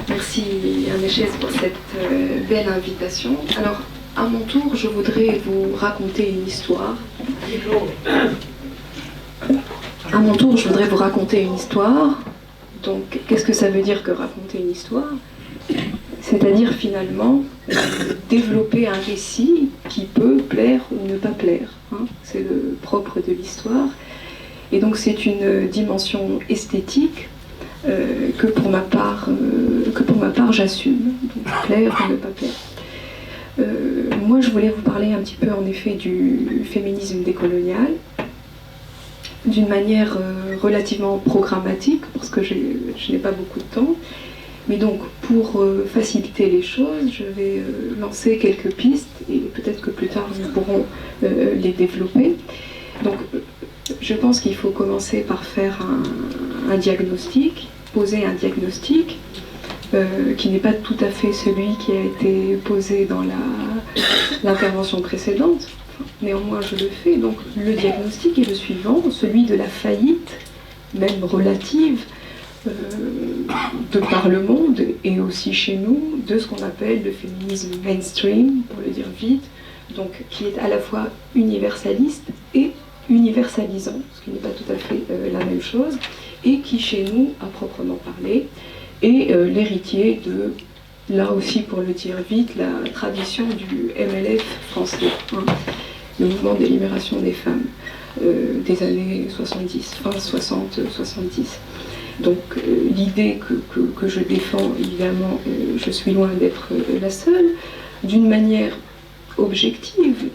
Merci Anne-Chaise pour cette belle invitation. Alors, à mon tour, je voudrais vous raconter une histoire. À mon tour, je voudrais vous raconter une histoire. Donc, qu'est-ce que ça veut dire que raconter une histoire? C'est-à-dire, finalement, développer un récit qui peut plaire ou ne pas plaire. Hein. C'est le propre de l'histoire. Et donc, c'est une dimension esthétique que pour ma part, j'assume. Donc, plaire ou ne pas plaire. Moi, je voulais vous parler un petit peu, en effet, du féminisme décolonial, d'une manière relativement programmatique, parce que je n'ai pas beaucoup de temps. Mais donc, pour faciliter les choses, je vais lancer quelques pistes, et peut-être que plus tard, nous pourrons les développer. Donc, je pense qu'il faut commencer par faire un diagnostic, poser un diagnostic, qui n'est pas tout à fait celui qui a été posé dans l'intervention précédente. Néanmoins, je le fais. Donc, le diagnostic est le suivant, celui de la faillite, même relative, de par le monde et aussi chez nous, de ce qu'on appelle le féminisme mainstream, pour le dire vite, donc qui est à la fois universaliste et universalisant, ce qui n'est pas tout à fait la même chose, et qui chez nous, à proprement parler, est l'héritier de, là aussi pour le dire vite, la tradition du MLF français, hein, le mouvement de libération des femmes des années 70, fin 60-70. Donc l'idée que je défends, évidemment, je suis loin d'être la seule, d'une manière objective,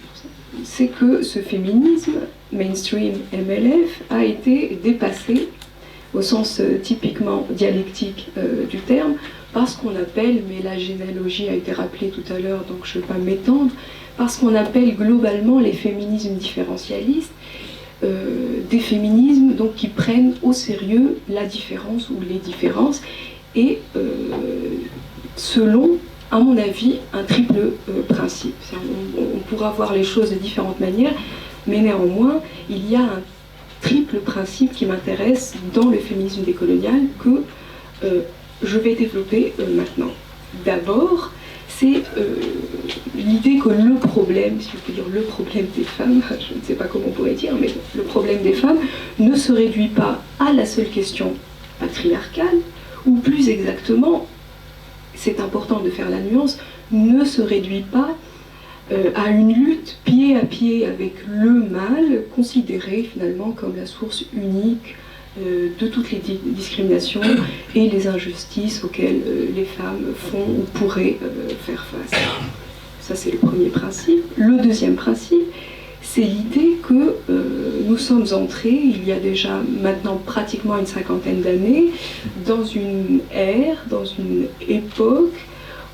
c'est que ce féminisme mainstream MLF a été dépassé au sens typiquement dialectique du terme, par ce qu'on appelle, mais la généalogie a été rappelée tout à l'heure, donc je ne vais pas m'étendre, par ce qu'on appelle globalement les féminismes différentialistes, des féminismes donc, qui prennent au sérieux la différence ou les différences, et selon, à mon avis, un triple principe. On pourra voir les choses de différentes manières, mais néanmoins, il y a un triple principe qui m'intéresse dans le féminisme décolonial que je vais développer maintenant. D'abord, c'est l'idée que le problème, si on peut dire le problème des femmes, je ne sais pas comment on pourrait dire, mais le problème des femmes ne se réduit pas à la seule question patriarcale, ou plus exactement, c'est important de faire la nuance, ne se réduit pas à une lutte pied à pied avec le mal, considéré finalement comme la source unique de toutes les discriminations et les injustices auxquelles les femmes font ou pourraient faire face. Ça, c'est le premier principe. Le deuxième principe, c'est l'idée que nous sommes entrés, il y a déjà maintenant pratiquement une cinquantaine d'années, dans une ère, dans une époque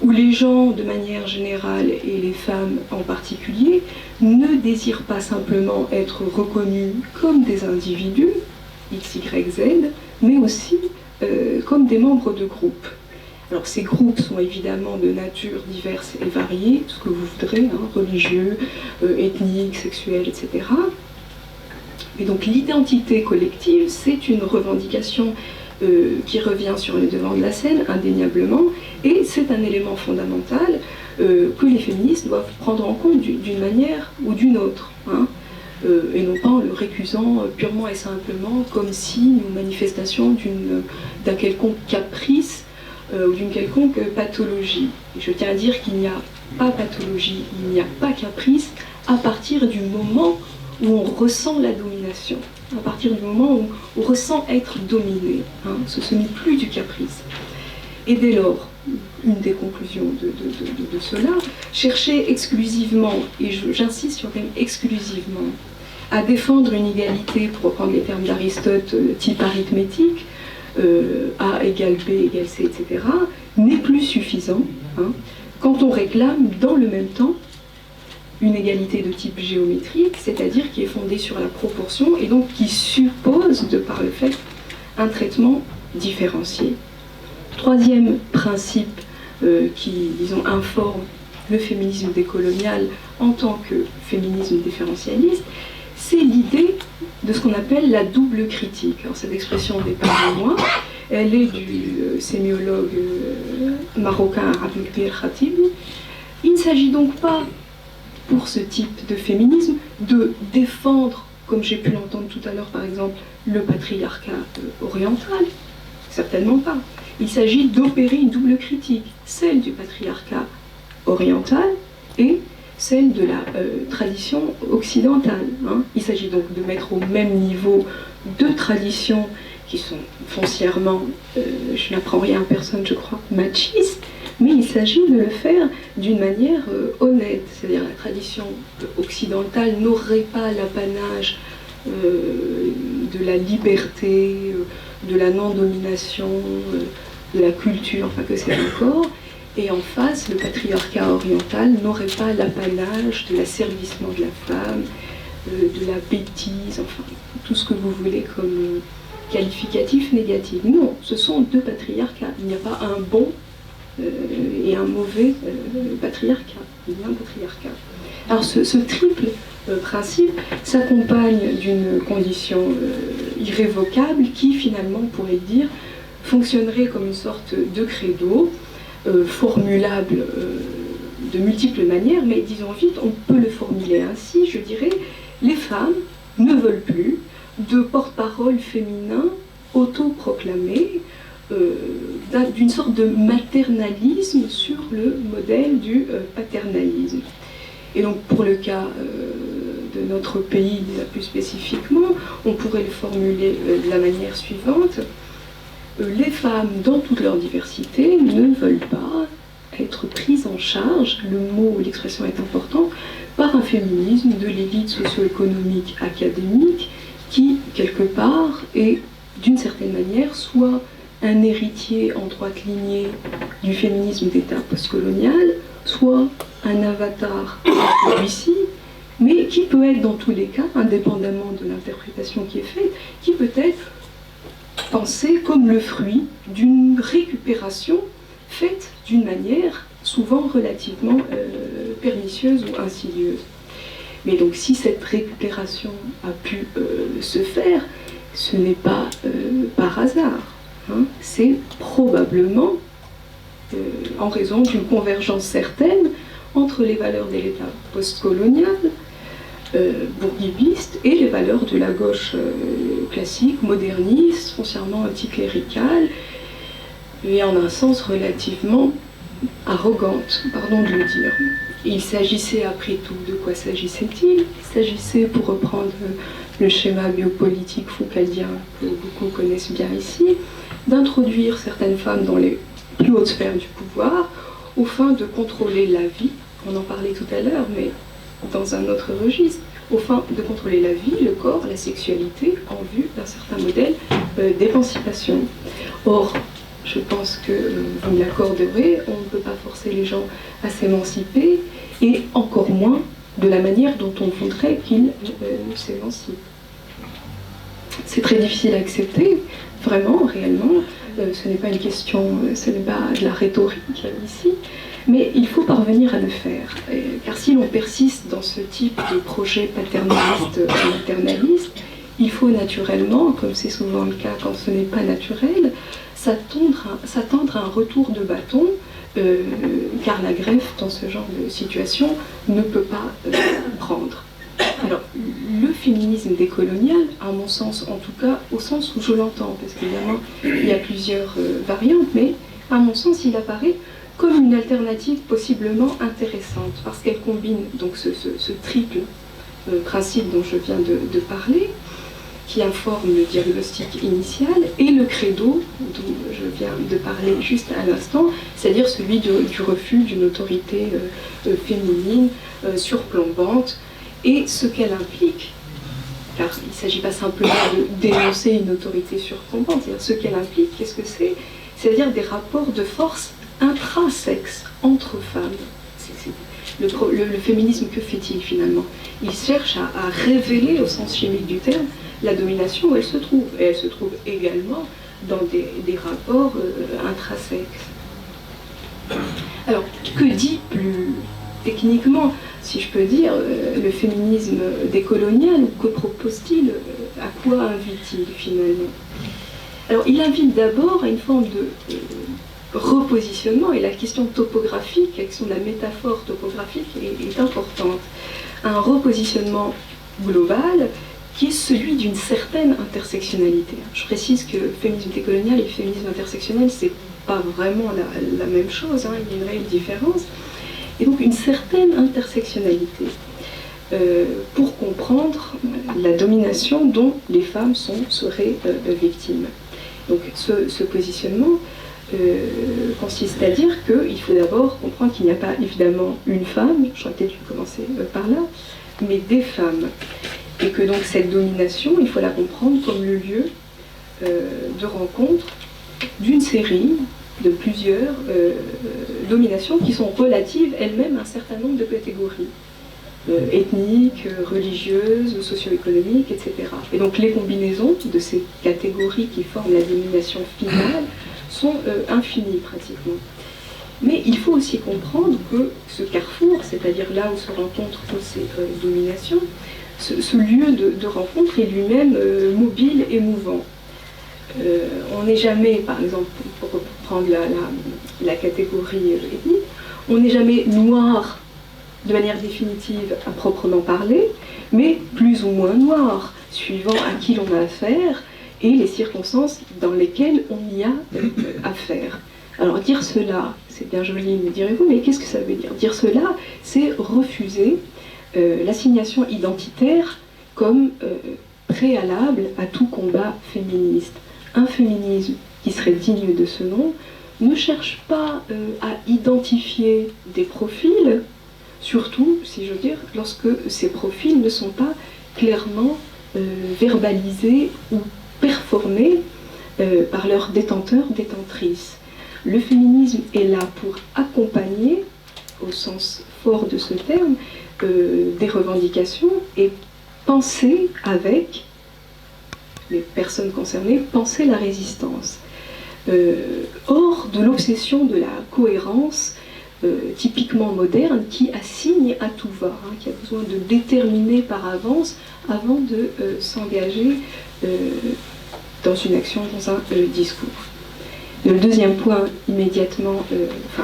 où les gens, de manière générale, et les femmes en particulier, ne désirent pas simplement être reconnus comme des individus, X, Y, Z, mais aussi comme des membres de groupes. Alors ces groupes sont évidemment de nature diverse et variée, tout ce que vous voudrez, hein, religieux, ethniques, sexuels, etc. Et donc l'identité collective, c'est une revendication qui revient sur le devant de la scène, indéniablement, et c'est un élément fondamental que les féministes doivent prendre en compte d'une manière ou d'une autre, hein, et non pas en le récusant purement et simplement comme signe ou manifestation d'un quelconque caprice ou d'une quelconque pathologie. Et je tiens à dire qu'il n'y a pas pathologie, il n'y a pas caprice à partir du moment où on ressent la domination, à partir du moment où on ressent être dominé. Hein, ce n'est plus du caprice. Et dès lors, une des conclusions de cela, chercher exclusivement, et j'insiste sur le terme exclusivement, à défendre une égalité, pour reprendre les termes d'Aristote, type arithmétique, A égale B égale C, etc., n'est plus suffisant, hein, quand on réclame dans le même temps une égalité de type géométrique, c'est-à-dire qui est fondée sur la proportion et donc qui suppose, de par le fait, un traitement différencié. Troisième principe qui, disons, informe le féminisme décolonial en tant que féminisme différentialiste, c'est l'idée de ce qu'on appelle la double critique. Alors cette expression n'est pas de moi, Elle est du sémiologue marocain Abdel Khatib. Il ne s'agit donc pas, pour ce type de féminisme, de défendre, comme j'ai pu l'entendre tout à l'heure par exemple, le patriarcat oriental. Certainement pas. Il s'agit d'opérer une double critique, celle du patriarcat oriental et celle de la tradition occidentale. Il s'agit donc de mettre au même niveau deux traditions qui sont foncièrement, je n'apprends rien à personne je crois, machistes, mais il s'agit de le faire d'une manière honnête. C'est-à-dire la tradition occidentale n'aurait pas l'apanage de la liberté, de la non-domination, de la culture, enfin que c'est encore. Et en face, le patriarcat oriental n'aurait pas l'apanage de l'asservissement de la femme, de la bêtise, enfin tout ce que vous voulez comme qualificatif négatif. Non, ce sont deux patriarcats. Il n'y a pas un bon et un mauvais patriarcat. Il y a un patriarcat. Alors ce triple principe s'accompagne d'une condition irrévocable qui finalement, on pourrait dire, fonctionnerait comme une sorte de credo formulable de multiples manières, mais disons vite, on peut le formuler ainsi, je dirais, les femmes ne veulent plus de porte-parole féminin autoproclamé d'une sorte de maternalisme sur le modèle du paternalisme. Et donc pour le cas de notre pays, plus spécifiquement, on pourrait le formuler de la manière suivante. Les femmes, dans toute leur diversité, ne veulent pas être prises en charge, le mot, l'expression est importante, par un féminisme de l'élite socio-économique académique qui, quelque part, est d'une certaine manière soit un héritier en droite lignée du féminisme d'État postcolonial, soit un avatar de celui-ci, mais qui peut être dans tous les cas, indépendamment de l'interprétation qui est faite, qui peut être pensé comme le fruit d'une récupération faite d'une manière souvent relativement pernicieuse ou insidieuse. Mais donc si cette récupération a pu se faire, ce n'est pas par hasard. C'est probablement en raison d'une convergence certaine entre les valeurs de l'État postcolonial, bourguibiste, et les valeurs de la gauche classique, moderniste, foncièrement anticléricale, et en un sens relativement arrogante, pardon de le dire. Il s'agissait après tout, de quoi s'agissait-il? Il s'agissait, pour reprendre le schéma biopolitique foucaldien que beaucoup connaissent bien ici, d'introduire certaines femmes dans les plus hautes sphères du pouvoir, aux fins de contrôler la vie, on en parlait tout à l'heure, mais dans un autre registre, aux fins de contrôler la vie, le corps, la sexualité, en vue d'un certain modèle d'émancipation. Or, je pense que vous me l'accorderez, on ne peut pas forcer les gens à s'émanciper, et encore moins de la manière dont on voudrait qu'ils s'émancipent. C'est très difficile à accepter, vraiment, réellement. Ce n'est pas une question, ce n'est pas de la rhétorique ici, mais il faut parvenir à le faire. Car si l'on persiste dans ce type de projet paternaliste ou maternaliste, il faut naturellement, comme c'est souvent le cas quand ce n'est pas naturel, s'attendre à un retour de bâton, car la greffe, dans ce genre de situation, ne peut pas prendre. Alors, le féminisme décolonial, à mon sens, en tout cas, au sens où je l'entends, parce qu'évidemment, il y a plusieurs variantes, mais à mon sens, il apparaît comme une alternative possiblement intéressante, parce qu'elle combine donc ce triple principe dont je viens de parler, qui informe le diagnostic initial, et le credo dont je viens de parler juste à l'instant, c'est-à-dire celui du refus d'une autorité féminine surplombante, et ce qu'elle implique, car il ne s'agit pas simplement de dénoncer une autorité surplombante, c'est-à-dire ce qu'elle implique, qu'est-ce que c'est? C'est-à-dire des rapports de force intrasexes entre femmes. Le féminisme, que fait-il finalement? Il cherche à révéler, au sens chimique du terme, la domination où elle se trouve. Et elle se trouve également dans des rapports intrasexes. Alors, que dit plus techniquement, si je peux dire, le féminisme décolonial? Que propose-t-il? À quoi invite-t-il finalement? Alors il invite d'abord à une forme de repositionnement, et la question topographique, la question de la métaphore topographique est importante. Un repositionnement global qui est celui d'une certaine intersectionnalité. Je précise que féminisme décolonial et féminisme intersectionnel, c'est pas vraiment la même chose, hein, il y a une réelle différence. Et donc une certaine intersectionnalité pour comprendre la domination dont les femmes seraient victimes. Donc ce positionnement consiste à dire qu'il faut d'abord comprendre qu'il n'y a pas évidemment une femme, j'aurais peut-être dû commencer par là, mais des femmes. Et que donc cette domination, il faut la comprendre comme le lieu de rencontre d'une série de plusieurs dominations qui sont relatives elles-mêmes à un certain nombre de catégories ethniques, religieuses, socio-économiques, etc. Et donc les combinaisons de ces catégories qui forment la domination finale sont infinies pratiquement. Mais il faut aussi comprendre que ce carrefour, c'est-à-dire là où se rencontrent toutes ces dominations, ce lieu de rencontre est lui-même mobile et mouvant. On n'est jamais, par exemple, pour reprendre la catégorie ethnique, on n'est jamais noir de manière définitive à proprement parler, mais plus ou moins noir, suivant à qui l'on a affaire et les circonstances dans lesquelles on y a affaire. Alors dire cela, c'est bien joli, me direz-vous, mais qu'est-ce que ça veut dire? Dire cela, c'est refuser l'assignation identitaire comme préalable à tout combat féministe. Un féminisme qui serait digne de ce nom ne cherche pas à identifier des profils, surtout, si je veux dire, lorsque ces profils ne sont pas clairement verbalisés ou performés par leurs détenteurs, détentrices. Le féminisme est là pour accompagner, au sens fort de ce terme, des revendications et penser avec les personnes concernées, penser la résistance. Hors de l'obsession de la cohérence typiquement moderne qui assigne à tout va, hein, qui a besoin de déterminer par avance avant de s'engager dans une action, dans un discours. Le deuxième point immédiatement,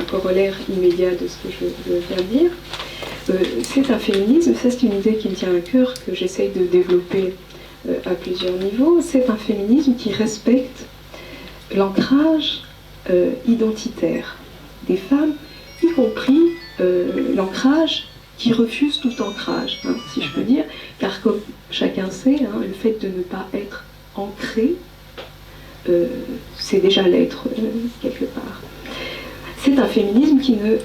corollaire immédiat de ce que je viens de dire, c'est un féminisme, ça c'est une idée qui me tient à cœur, que j'essaye de développer à plusieurs niveaux, c'est un féminisme qui respecte l'ancrage identitaire des femmes, y compris l'ancrage qui refuse tout ancrage, hein, si je peux dire, car comme chacun sait, hein, le fait de ne pas être ancré, c'est déjà l'être quelque part. C'est un féminisme qui ne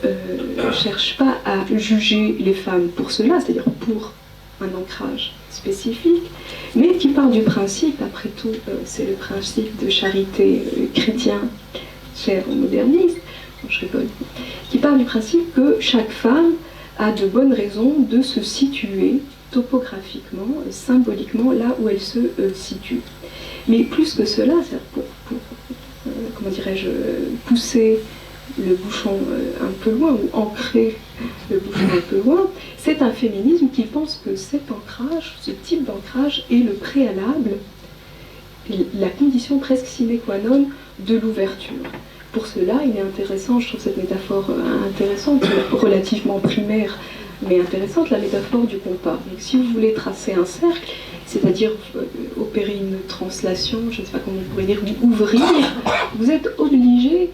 cherche pas à juger les femmes pour cela, c'est-à-dire pour un ancrage spécifique, mais qui part du principe, après tout, c'est le principe de charité chrétien cher aux modernistes, je rigole, qui part du principe que chaque femme a de bonnes raisons de se situer topographiquement, symboliquement, là où elle se situe. Mais plus que cela, pour comment dirais-je, pousser le bouchon un peu loin, ou ancrer le bouchon un peu loin, c'est un féminisme qui pense que cet ancrage, ce type d'ancrage, est le préalable, la condition presque sine qua non de l'ouverture. Pour cela, il est intéressant, je trouve cette métaphore intéressante, relativement primaire, mais intéressante, la métaphore du compas. Donc, si vous voulez tracer un cercle, c'est-à-dire opérer une translation, je ne sais pas comment on pourrait dire, ou ouvrir, vous êtes obligé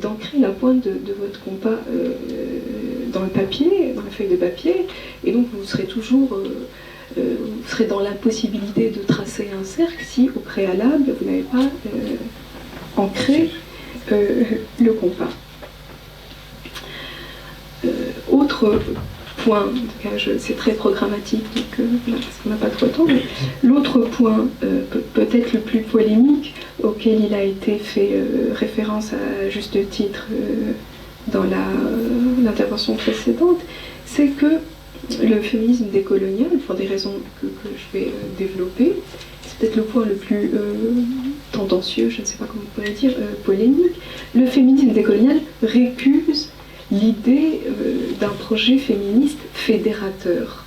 d'ancrer la pointe de votre compas dans le papier, dans la feuille de papier, et donc vous serez toujours vous serez dans l'impossibilité de tracer un cercle si au préalable vous n'avez pas ancré le compas. Autre point, en tout cas c'est très programmatique, donc voilà, parce qu'on n'a pas trop de temps, mais l'autre point, peut-être le plus polémique, auquel il a été fait référence à juste titre dans l'intervention précédente, c'est que le féminisme décolonial, pour des raisons que je vais développer, c'est peut-être le point le plus tendancieux, je ne sais pas comment on pourrait dire, polémique, le féminisme décolonial récuse l'idée d'un projet féministe fédérateur.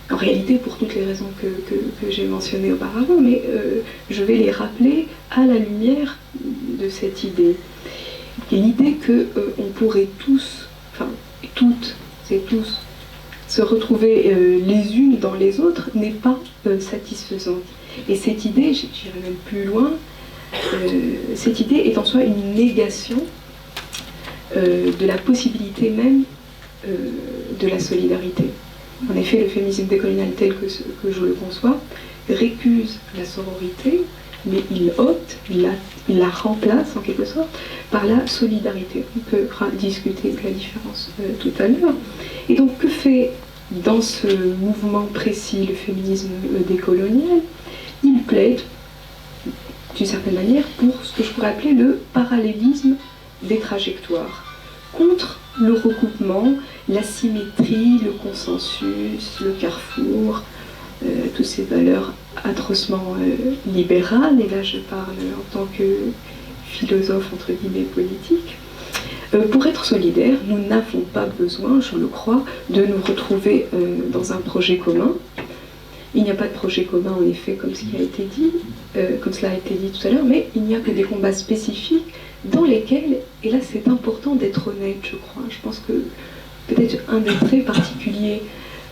En réalité, pour toutes les raisons que j'ai mentionnées auparavant, mais je vais les rappeler à la lumière de cette idée. L'idée qu'on pourrait tous, enfin toutes et tous, se retrouver les unes dans les autres n'est pas satisfaisante. Et cette idée, j'irai même plus loin, cette idée est en soi une négation de la possibilité même de la solidarité. En effet, le féminisme décolonial tel que je le conçois récuse la sororité, mais il opte, il la remplace en quelque sorte par la solidarité. On peut discuter de la différence tout à l'heure. Et donc, que fait dans ce mouvement précis le féminisme décolonial? Il plaide, d'une certaine manière, pour ce que je pourrais appeler le parallélisme des trajectoires, contre le recoupement, l'asymétrie, le consensus, le carrefour, toutes ces valeurs atrocement libérales, et là je parle en tant que philosophe entre guillemets politique. Pour être solidaire, nous n'avons pas besoin, je le crois, de nous retrouver dans un projet commun. Il n'y a pas de projet commun, en effet, comme cela a été dit tout à l'heure, mais il n'y a que des combats spécifiques dans lesquels, et là c'est important d'être honnête, je crois, je pense que peut-être un des traits particuliers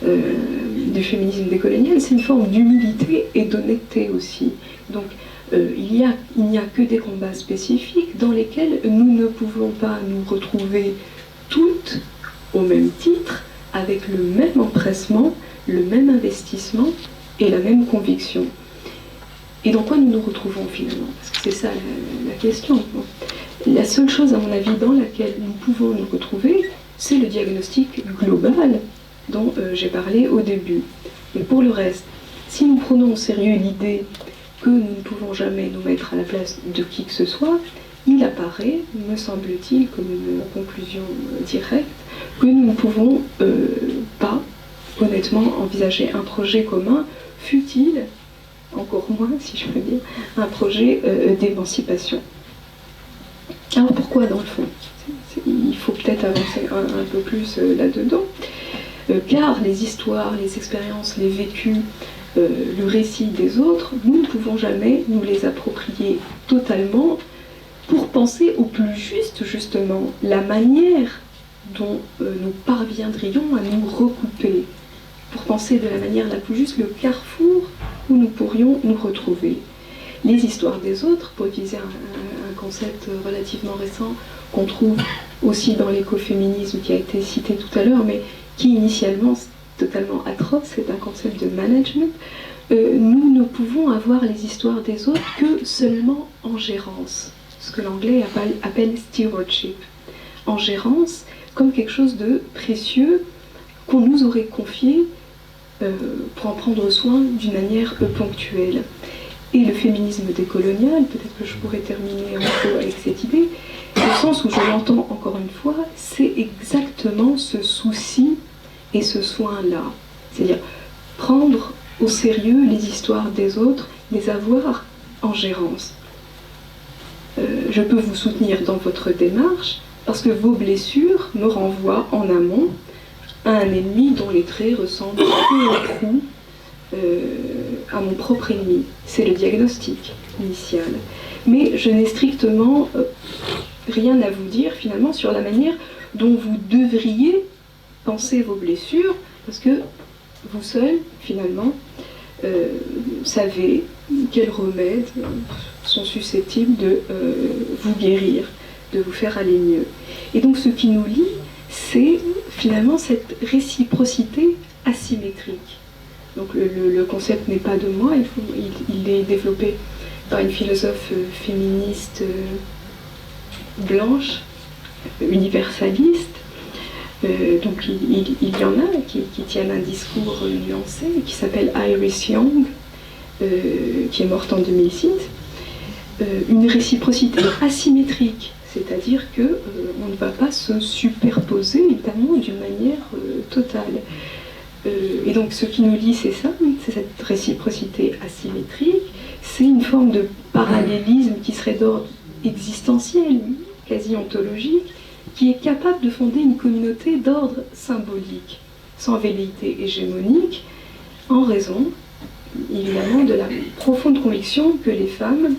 du féminisme décolonial, c'est une forme d'humilité et d'honnêteté aussi. Donc il n'y a que des combats spécifiques dans lesquels nous ne pouvons pas nous retrouver toutes au même titre, avec le même empressement, le même investissement et la même conviction. Et dans quoi nous nous retrouvons finalement? Parce que c'est ça la question. La seule chose, à mon avis, dans laquelle nous pouvons nous retrouver, c'est le diagnostic global dont j'ai parlé au début. Mais pour le reste, si nous prenons au sérieux l'idée que nous ne pouvons jamais nous mettre à la place de qui que ce soit, il apparaît, me semble-t-il, comme une conclusion directe, que nous ne pouvons pas, honnêtement, envisager un projet commun, fût-il, encore moins, si je peux dire, un projet d'émancipation. Alors pourquoi, dans le fond? Il faut peut-être avancer un peu plus là-dedans, car les histoires, les expériences, les vécus, le récit des autres, nous ne pouvons jamais nous les approprier totalement pour penser au plus juste, justement, la manière dont nous parviendrions à nous recouper, pour penser de la manière la plus juste le carrefour où nous pourrions nous retrouver. Les histoires des autres, pour utiliser un concept relativement récent qu'on trouve aussi dans l'écoféminisme qui a été cité tout à l'heure, mais qui initialement c'est totalement atroce, c'est un concept de management. Nous ne pouvons avoir les histoires des autres que seulement en gérance, ce que l'anglais appelle stewardship. En gérance, comme quelque chose de précieux qu'on nous aurait confié pour en prendre soin d'une manière ponctuelle. Et le féminisme décolonial, peut-être que je pourrais terminer en gros avec cette idée, au sens où je l'entends encore une fois, c'est exactement ce souci et ce soin-là. C'est-à-dire prendre au sérieux les histoires des autres, les avoir en gérance. Je peux vous soutenir dans votre démarche parce que vos blessures me renvoient en amont à un ennemi dont les traits ressemblent peu ou prou à mon propre ennemi. C'est le diagnostic initial. Mais je n'ai strictement rien à vous dire finalement sur la manière dont vous devriez penser vos blessures, parce que vous seul, finalement, savez quels remèdes sont susceptibles de vous guérir, de vous faire aller mieux. Et donc ce qui nous lie, c'est finalement cette réciprocité asymétrique. Donc le concept n'est pas de moi, il est développé par une philosophe féministe blanche, universaliste. Donc il y en a qui tiennent un discours nuancé, qui s'appelle Iris Young, qui est morte en 2006. Une réciprocité asymétrique, c'est-à-dire qu'on ne va pas se superposer évidemment d'une manière totale. Et donc ce qui nous lie, c'est ça, c'est cette réciprocité asymétrique, c'est une forme de parallélisme qui serait d'ordre existentiel, quasi ontologique, qui est capable de fonder une communauté d'ordre symbolique, sans velléité hégémonique, en raison, évidemment, de la profonde conviction que les femmes,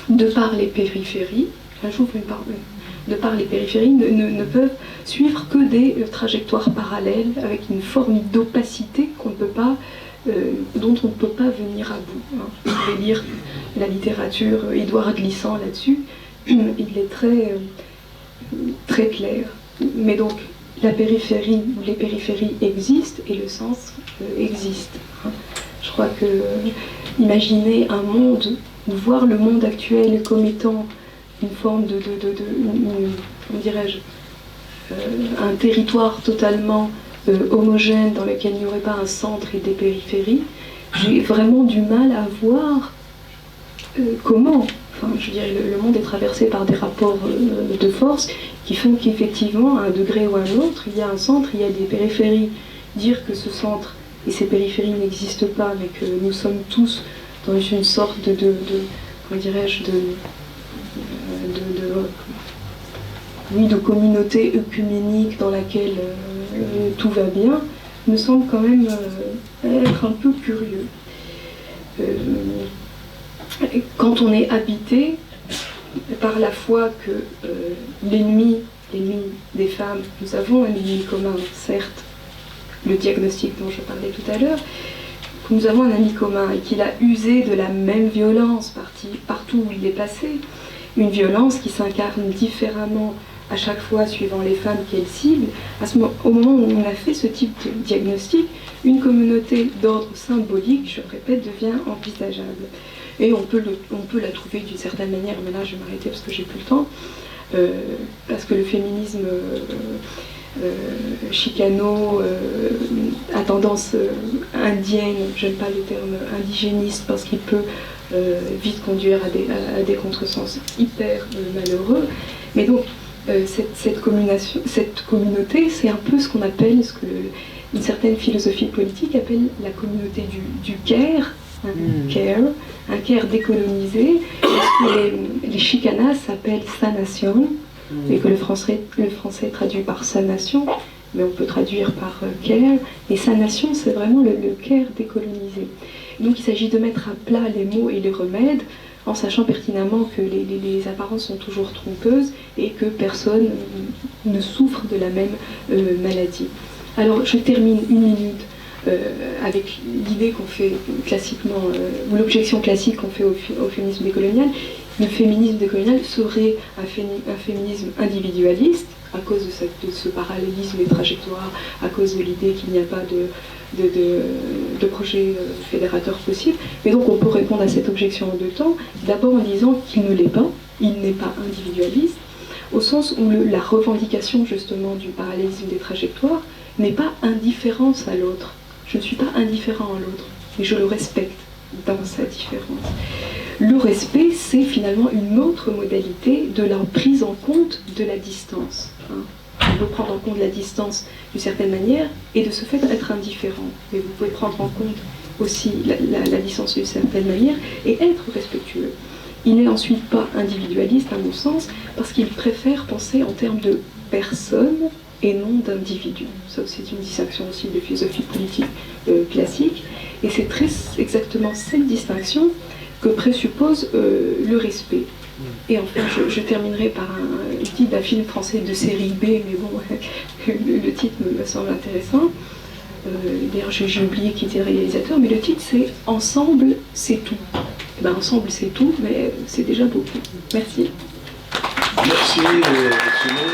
de par les périphéries, là j'ouvre une parenthèse, de par les périphéries, ne peuvent suivre que des trajectoires parallèles avec une forme d'opacité dont on ne peut pas venir à bout. Vous pouvez lire la littérature, Édouard Glissant là-dessus, il est très, très clair. Mais donc, la périphérie ou les périphéries existent et le centre existe. Je crois que imaginer un monde, ou voir le monde actuel comme étant une forme comment dirais-je, un territoire totalement homogène dans lequel il n'y aurait pas un centre et des périphéries, j'ai vraiment du mal à voir comment. Enfin, je dirais, le monde est traversé par des rapports de force qui font qu'effectivement, à un degré ou à un autre, il y a un centre, il y a des périphéries. Dire que ce centre et ces périphéries n'existent pas, mais que nous sommes tous dans une sorte comment dirais-je, de communauté œcuménique dans laquelle tout va bien, me semble quand même être un peu curieux. Quand on est habité par la foi que l'ennemi des femmes, nous avons un ennemi commun, certes, le diagnostic dont je parlais tout à l'heure, que nous avons un ennemi commun et qu'il a usé de la même violence partout où il est passé, une violence qui s'incarne différemment à chaque fois suivant les femmes qu'elle cible. Au moment où on a fait ce type de diagnostic, une communauté d'ordre symbolique, je répète, devient envisageable. Et on peut la trouver d'une certaine manière, mais là je vais m'arrêter parce que j'ai plus le temps, parce que le féminisme chicano à tendance indienne, j'aime pas le terme indigéniste parce qu'il peut vite conduire à des contresens hyper malheureux, mais donc cette communauté, c'est un peu ce qu'on appelle, une certaine philosophie politique appelle la communauté du care, un care décolonisé, les chicanas s'appellent sanation, et que le français traduit par sanation, mais on peut traduire par care, et sanation c'est vraiment le care décolonisé. Donc il s'agit de mettre à plat les mots et les remèdes, en sachant pertinemment que les apparences sont toujours trompeuses et que personne ne souffre de la même maladie. Alors je termine une minute avec l'idée qu'on fait classiquement, ou l'objection classique qu'on fait au féminisme décolonial. Le féminisme décolonial serait un féminisme individualiste, à cause de ce parallélisme des trajectoires, à cause de l'idée qu'il n'y a pas de projet fédérateur possible. Mais donc on peut répondre à cette objection en deux temps. D'abord en disant qu'il ne l'est pas, il n'est pas individualiste, au sens où la revendication justement du parallélisme des trajectoires n'est pas indifférence à l'autre. Je ne suis pas indifférent à l'autre, mais je le respecte dans sa différence. Le respect, c'est finalement une autre modalité de la prise en compte de la distance. On peut prendre en compte la distance d'une certaine manière et de ce fait être indifférent. Mais vous pouvez prendre en compte aussi la distance d'une certaine manière et être respectueux. Il n'est ensuite pas individualiste à mon sens parce qu'il préfère penser en termes de personnes et non d'individus. Ça, c'est une distinction aussi de philosophie politique classique. Et c'est très exactement cette distinction que présuppose le respect. Et enfin, je terminerai par un titre d'un film français de série B, mais bon, le titre me semble intéressant. D'ailleurs, j'ai oublié qui était le réalisateur, mais le titre c'est « Ensemble, c'est tout ». Ben, ensemble, c'est tout, mais c'est déjà beaucoup. Merci. Merci, Simon.